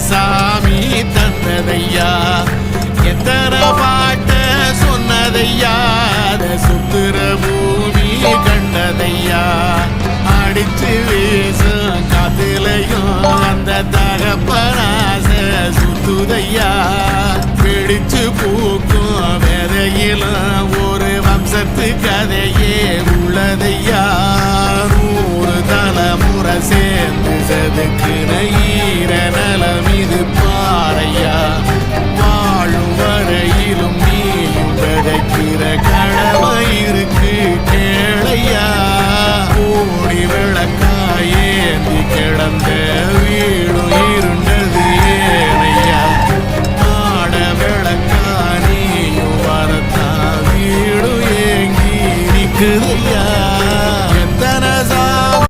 சாமி தந்ததையா எத்தனை பாட்ட சொன்னதையா சுத்துற பூமி கண்டதையா அடிச்சு வீசும் காத்துலையும் அந்த தகப்பனாச சுத்துதையா பிடிச்சு பூக்கும் விதையிலும் ஒரு வம்சத்து கதையே உள்ளதையா 100 தலைமுறை சேர்ந்து செதுக்குன ஈர நலம் இது பாறையா வாழும் வரையிலும் நீயும் விதைக்கிற கடமை இருக்கு கேளையா கோடி விளக்காயேந்தி கிடந்த